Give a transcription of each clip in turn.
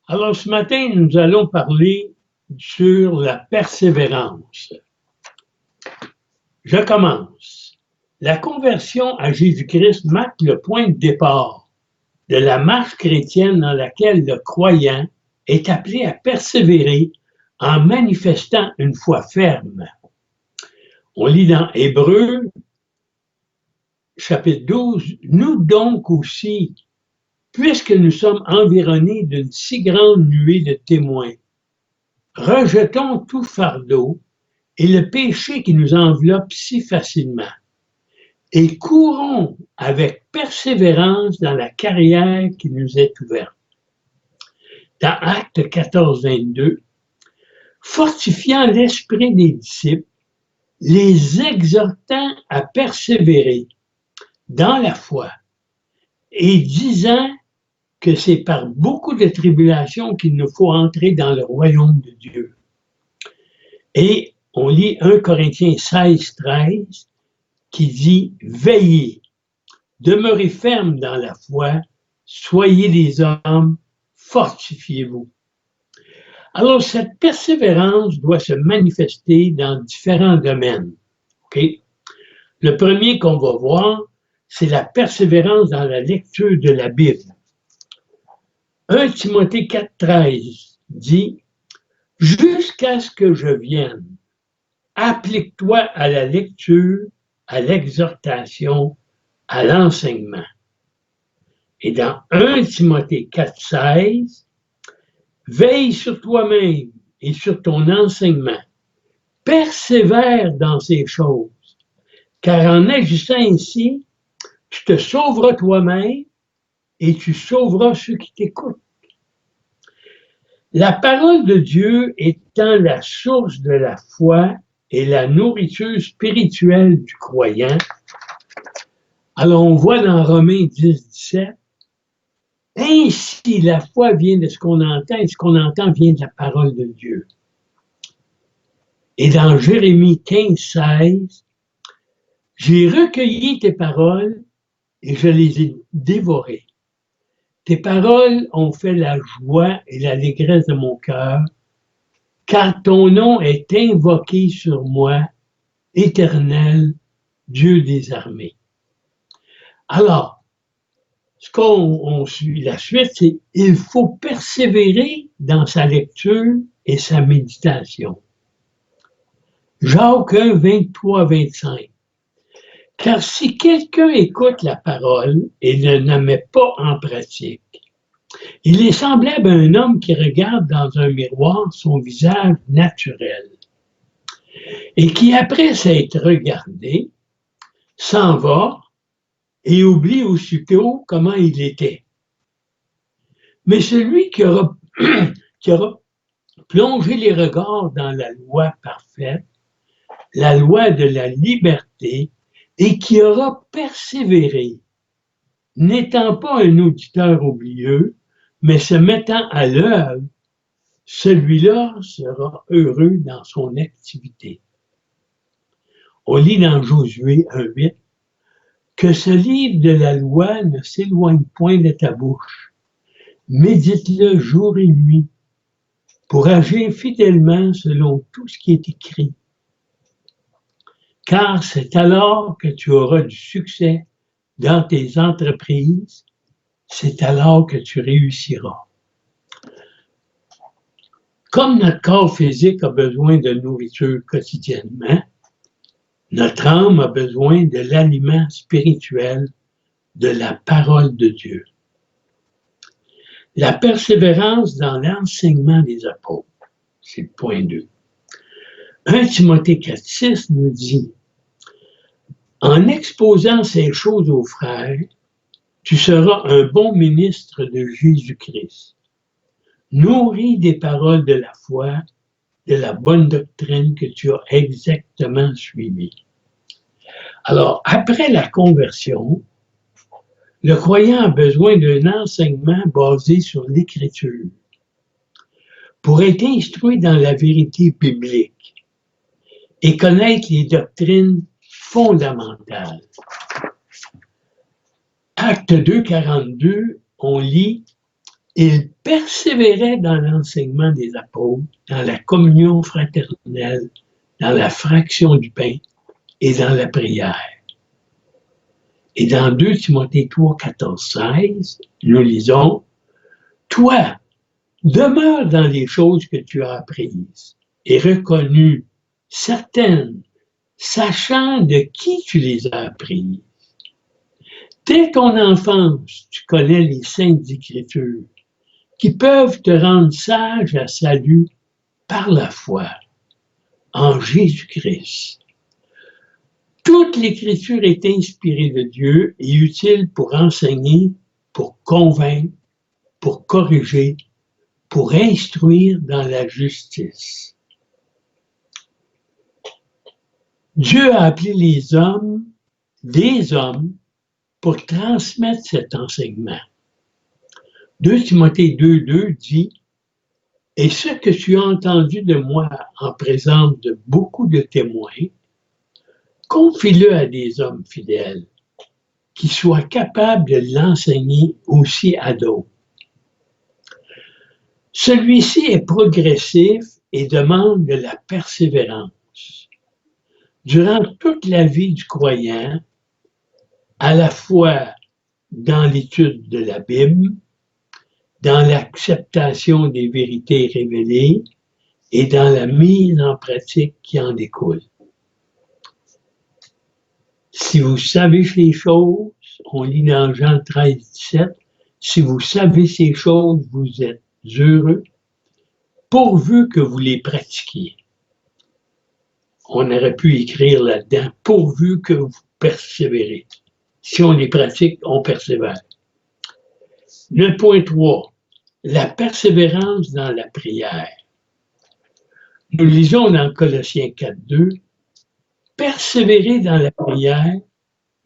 Alors ce matin, nous allons parler sur la persévérance. Je commence. La conversion à Jésus-Christ marque le point de départ de la marche chrétienne dans laquelle le croyant est appelé à persévérer en manifestant une foi ferme. On lit dans Hébreux, chapitre 12, « Nous donc aussi, puisque nous sommes environnés d'une si grande nuée de témoins, rejetons tout fardeau et le péché qui nous enveloppe si facilement, et courons avec persévérance dans la carrière qui nous est ouverte. » Dans Actes 14, 22, fortifiant l'esprit des disciples, les exhortant à persévérer dans la foi et disant que c'est par beaucoup de tribulations qu'il nous faut entrer dans le royaume de Dieu. Et on lit 1 Corinthiens 16, 13 qui dit « Veillez, demeurez fermes dans la foi, soyez des hommes, fortifiez-vous. » Alors, cette persévérance doit se manifester dans différents domaines. Okay? Le premier qu'on va voir, c'est la persévérance dans la lecture de la Bible. 1 Timothée 4, 13 dit « Jusqu'à ce que je vienne, applique-toi à la lecture, à l'exhortation, à l'enseignement. » Et dans 1 Timothée 4, 16, « Veille sur toi-même et sur ton enseignement. Persévère dans ces choses, car en agissant ainsi, tu te sauveras toi-même et tu sauveras ceux qui t'écoutent. » La parole de Dieu étant la source de la foi et la nourriture spirituelle du croyant, alors on voit dans Romains 10, 17, ainsi la foi vient de ce qu'on entend et ce qu'on entend vient de la parole de Dieu. Et dans Jérémie 15, 16, j'ai recueilli tes paroles et je les ai dévorées. Tes paroles ont fait la joie et l'allégresse de mon cœur, car ton nom est invoqué sur moi, Éternel, Dieu des armées. Alors, ce qu'on suit, la suite, c'est il faut persévérer dans sa lecture et sa méditation. Jacques 1, 23, 25. Car si quelqu'un écoute la parole et ne la met pas en pratique, il est semblable à un homme qui regarde dans un miroir son visage naturel et qui, après s'être regardé, s'en va et oublie aussitôt comment il était. Mais celui qui aura plongé les regards dans la loi parfaite, la loi de la liberté, et qui aura persévéré, n'étant pas un auditeur oublieux, mais se mettant à l'œuvre, celui-là sera heureux dans son activité. On lit dans Josué 1,8 que ce livre de la loi ne s'éloigne point de ta bouche. Médite-le jour et nuit pour agir fidèlement selon tout ce qui est écrit. Car c'est alors que tu auras du succès dans tes entreprises, c'est alors que tu réussiras. Comme notre corps physique a besoin de nourriture quotidiennement, notre âme a besoin de l'aliment spirituel de la parole de Dieu. La persévérance dans l'enseignement des apôtres, c'est le point 2. 1 Timothée 4, 6 nous dit « En exposant ces choses aux frères, tu seras un bon ministre de Jésus-Christ, nourri des paroles de la foi, de la bonne doctrine que tu as exactement suivie. » Alors, après la conversion, le croyant a besoin d'un enseignement basé sur l'Écriture pour être instruit dans la vérité biblique et connaître les doctrines fondamentales. Acte 2, 42, on lit Ils persévéraient dans l'enseignement des apôtres, dans la communion fraternelle, dans la fraction du pain et dans la prière. Et dans 2 Timothée 3, 14, 16, nous lisons, « Toi, demeure dans les choses que tu as apprises et reconnues, certaines, sachant de qui tu les as apprises. Dès ton enfance, tu connais les saintes Écritures qui peuvent te rendre sage à salut par la foi en Jésus-Christ. Toute l'Écriture est inspirée de Dieu et utile pour enseigner, pour convaincre, pour corriger, pour instruire dans la justice. » Dieu a appelé les hommes, des hommes, pour transmettre cet enseignement. 2 Timothée 2,2 dit « Et ce que tu as entendu de moi en présence de beaucoup de témoins, confie-le à des hommes fidèles, qui soient capables de l'enseigner aussi à d'autres. Celui-ci est progressif et demande de la persévérance. Durant toute la vie du croyant, à la fois dans l'étude de la Bible, dans l'acceptation des vérités révélées et dans la mise en pratique qui en découle. Si vous savez ces choses, on lit dans Jean 13, 17, si vous savez ces choses, vous êtes heureux, pourvu que vous les pratiquiez. On aurait pu écrire là-dedans, pourvu que vous persévérez. Si on les pratique, on persévère. Le point 3, la persévérance dans la prière. Nous lisons dans Colossiens 4, 2, persévérez dans la prière,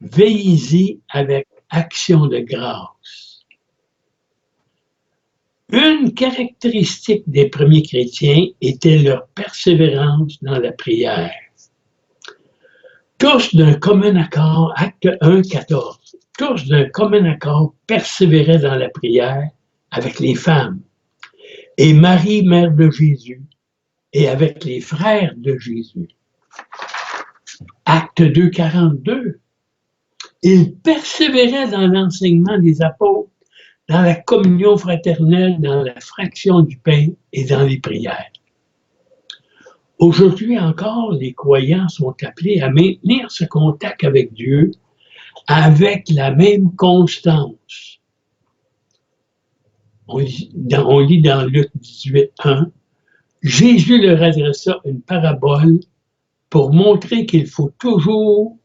veillez-y avec action de grâce. Une caractéristique des premiers chrétiens était leur persévérance dans la prière. Tous d'un commun accord, acte 1, 14, tous d'un commun accord persévéraient dans la prière avec les femmes et Marie, mère de Jésus, et avec les frères de Jésus. Acte 2, 42, ils persévéraient dans l'enseignement des apôtres, dans la communion fraternelle, dans la fraction du pain et dans les prières. Aujourd'hui encore, les croyants sont appelés à maintenir ce contact avec Dieu avec la même constance. On lit dans Luc 18, 1, Jésus leur adressa une parabole pour montrer qu'il faut toujours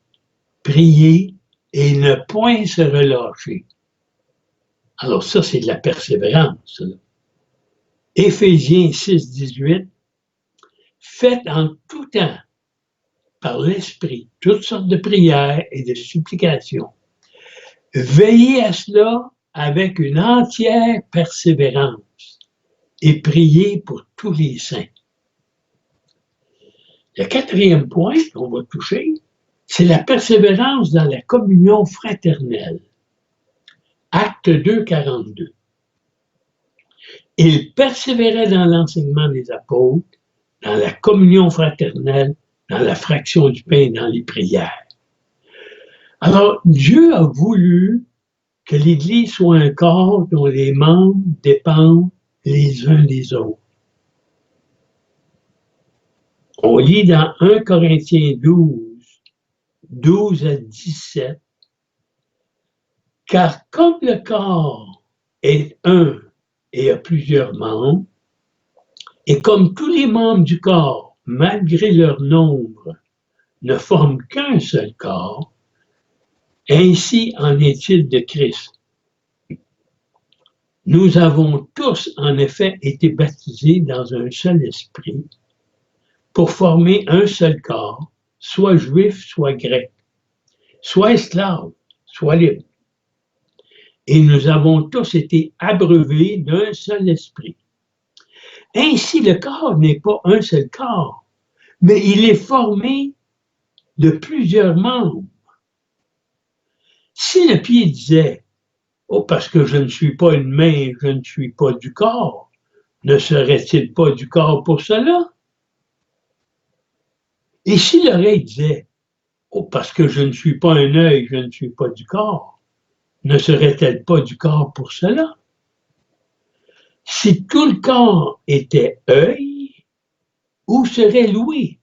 prier et ne point se relâcher. Alors ça, c'est de la persévérance. Éphésiens 6, 18, faites en tout temps, par l'Esprit, toutes sortes de prières et de supplications. Veillez à cela avec une entière persévérance et priez pour tous les saints. Le quatrième point qu'on va toucher, c'est la persévérance dans la communion fraternelle. Acte 2, 42. Ils persévéraient dans l'enseignement des apôtres, dans la communion fraternelle, dans la fraction du pain et dans les prières. Alors, Dieu a voulu que l'Église soit un corps dont les membres dépendent les uns des autres. On lit dans 1 Corinthiens 12, 12 à 17, car comme le corps est un et a plusieurs membres, et comme tous les membres du corps, malgré leur nombre, ne forment qu'un seul corps, ainsi en est-il de Christ. Nous avons tous, en effet, été baptisés dans un seul esprit pour former un seul corps, soit juif, soit grec, soit esclave, soit libre. Et nous avons tous été abreuvés d'un seul esprit. Ainsi, le corps n'est pas un seul corps, mais il est formé de plusieurs membres. Si le pied disait Oh, parce que je ne suis pas une main, je ne suis pas du corps. Ne serait-il pas du corps pour cela? Et si l'oreille disait, oh, parce que je ne suis pas un œil, je ne suis pas du corps, ne serait-elle pas du corps pour cela? Si tout le corps était œil, où serait l'ouïe?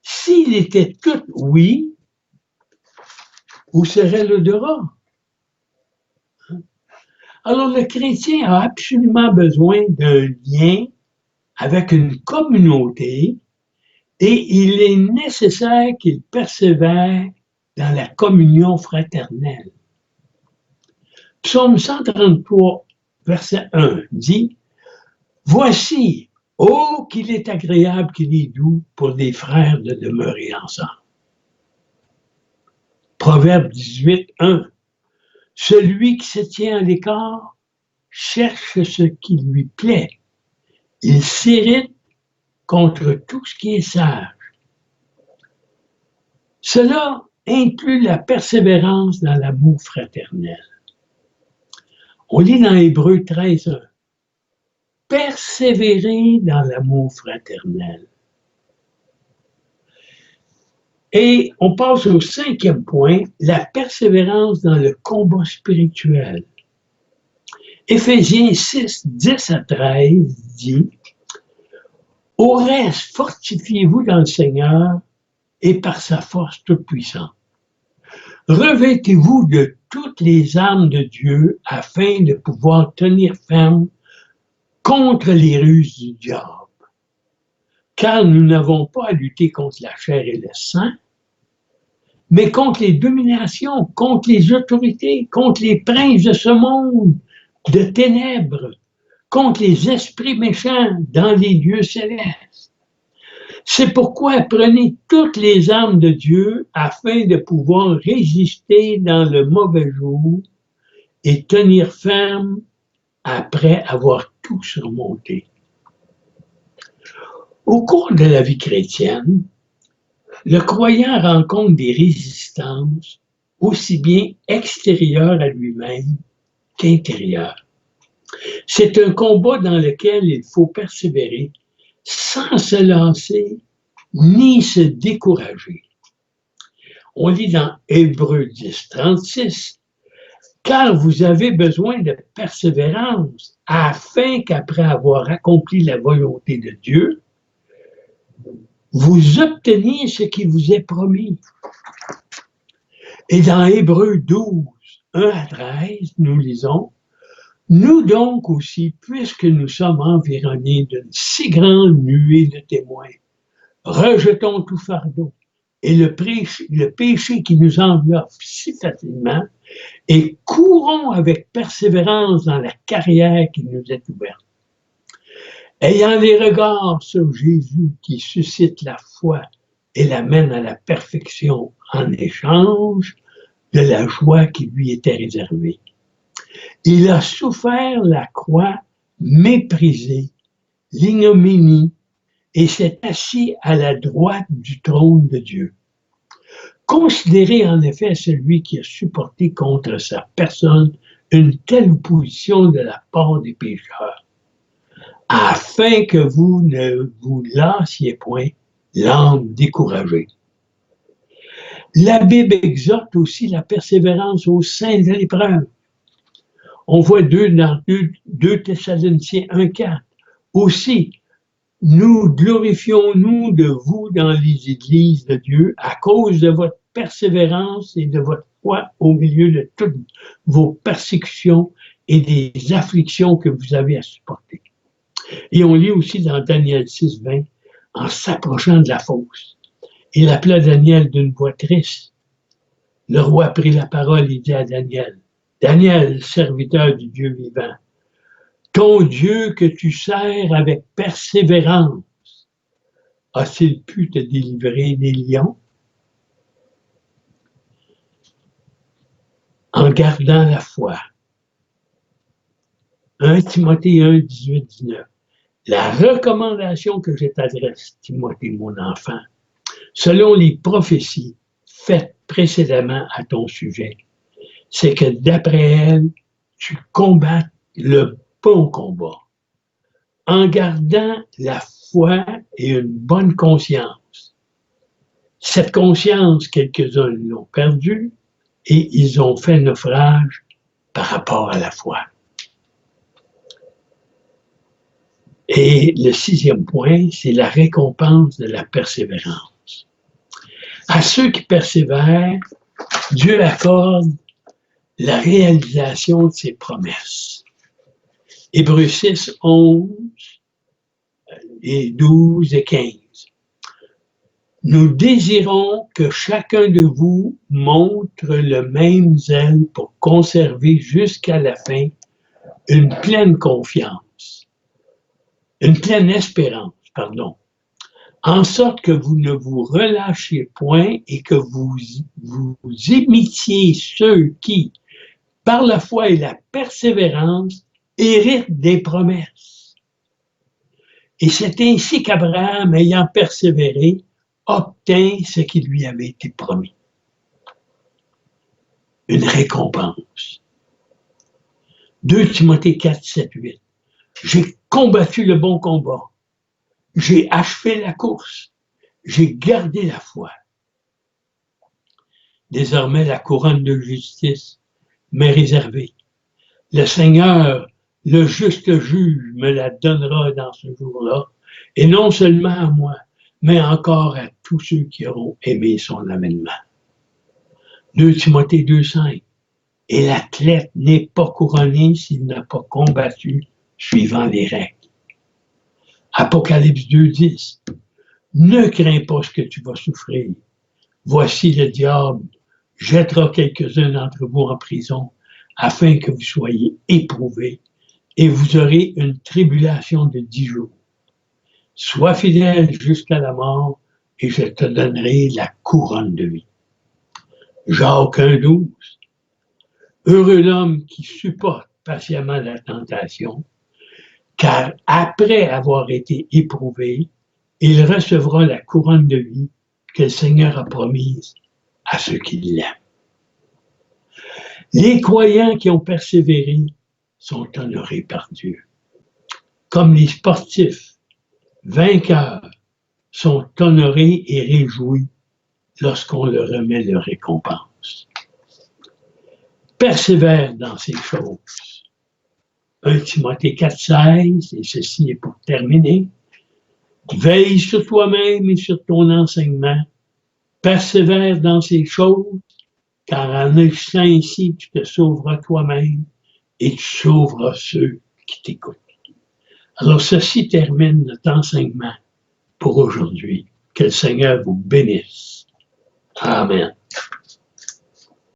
S'il était tout oui, où serait l'odorat? Alors le chrétien a absolument besoin d'un lien avec une communauté et il est nécessaire qu'il persévère dans la communion fraternelle. Psaume 133, verset 1 dit, « Voici, oh, qu'il est agréable, qu'il est doux pour des frères de demeurer ensemble. » Proverbe 18, 1. Celui qui se tient à l'écart cherche ce qui lui plaît. Il s'irrite contre tout ce qui est sage. Cela inclut la persévérance dans l'amour fraternel. On lit dans Hébreux 13, 1. Persévérer dans l'amour fraternel. Et on passe au 5e point, la persévérance dans le combat spirituel. Éphésiens 6, 10 à 13 dit, « Au reste, fortifiez-vous dans le Seigneur et par sa force toute puissante. Revêtez-vous de toutes les armes de Dieu afin de pouvoir tenir ferme contre les ruses du diable. Car nous n'avons pas à lutter contre la chair et le sang, mais contre les dominations, contre les autorités, contre les princes de ce monde de ténèbres, contre les esprits méchants dans les lieux célestes. C'est pourquoi prenez toutes les armes de Dieu afin de pouvoir résister dans le mauvais jour et tenir ferme après avoir tout surmonté. » Au cours de la vie chrétienne, le croyant rencontre des résistances aussi bien extérieures à lui-même qu'intérieures. C'est un combat dans lequel il faut persévérer sans se lancer ni se décourager. On lit dans Hébreux 10, 36, « Car vous avez besoin de persévérance afin qu'après avoir accompli la volonté de Dieu, vous obteniez ce qui vous est promis. » Et dans Hébreux 12, 1 à 13, nous lisons, « Nous donc aussi, puisque nous sommes environnés d'une si grande nuée de témoins, rejetons tout fardeau et le péché qui nous enveloppe si facilement et courons avec persévérance dans la carrière qui nous est ouverte. Ayant les regards sur Jésus qui suscite la foi et l'amène à la perfection en échange de la joie qui lui était réservée. Il a souffert la croix, méprisé, l'ignominie, et s'est assis à la droite du trône de Dieu. Considérez en effet celui qui a supporté contre sa personne une telle opposition de la part des pécheurs, afin que vous ne vous lassiez point l'âme découragée. La Bible exhorte aussi la persévérance au sein de l'épreuve. On voit dans 2 Thessaloniciens 1,4. Aussi, nous glorifions-nous de vous dans les églises de Dieu à cause de votre persévérance et de votre foi au milieu de toutes vos persécutions et des afflictions que vous avez à supporter. Et on lit aussi dans Daniel 6, 20, en s'approchant de la fosse. Il appela Daniel d'une voix triste. Le roi prit la parole et dit à Daniel, « Daniel, serviteur du Dieu vivant, ton Dieu que tu sers avec persévérance, a-t-il pu te délivrer des lions? » En gardant la foi. 1 Timothée 1, 18, 19. La recommandation que je t'adresse, Timothée, mon enfant, selon les prophéties faites précédemment à ton sujet, c'est que d'après elle, tu combats le bon combat en gardant la foi et une bonne conscience. Cette conscience, quelques-uns l'ont perdue et ils ont fait naufrage par rapport à la foi. Et le 6e point, c'est la récompense de la persévérance. À ceux qui persévèrent, Dieu accorde la réalisation de ses promesses. Hébreux 6, 11 et 12 et 15. Nous désirons que chacun de vous montre le même zèle pour conserver jusqu'à la fin une pleine confiance, une pleine espérance, en sorte que vous ne vous relâchiez point et que vous imitiez ceux qui, par la foi et la persévérance, héritent des promesses. Et c'est ainsi qu'Abraham, ayant persévéré, obtint ce qui lui avait été promis. Une récompense. 2 Timothée 4, 7, 8. J'ai combattu le bon combat. J'ai achevé la course. J'ai gardé la foi. Désormais, la couronne de justice m'est réservée. Le Seigneur, le juste juge, me la donnera dans ce jour-là, et non seulement à moi, mais encore à tous ceux qui auront aimé son avènement. 2 Timothée 2, 5. Et l'athlète n'est pas couronné s'il n'a pas combattu suivant les règles. Apocalypse 2, 10. Ne crains pas ce que tu vas souffrir. Voici le diable jettera quelques-uns d'entre vous en prison afin que vous soyez éprouvés et vous aurez une tribulation de 10 jours. Sois fidèle jusqu'à la mort et je te donnerai la couronne de vie. Jacques 1, 12. Heureux l'homme qui supporte patiemment la tentation, car après avoir été éprouvé, il recevra la couronne de vie que le Seigneur a promise à ceux qui l'aiment. Les croyants qui ont persévéré sont honorés par Dieu. Comme les sportifs, vainqueurs sont honorés et réjouis lorsqu'on leur remet leur récompense. Persévère dans ces choses. 1 Timothée 4, 16, et ceci est pour terminer. Veille sur toi-même et sur ton enseignement. Persévère dans ces choses, car en agissant ainsi, tu te sauveras toi-même et tu sauveras ceux qui t'écoutent. Alors, ceci termine notre enseignement pour aujourd'hui. Que le Seigneur vous bénisse. Amen.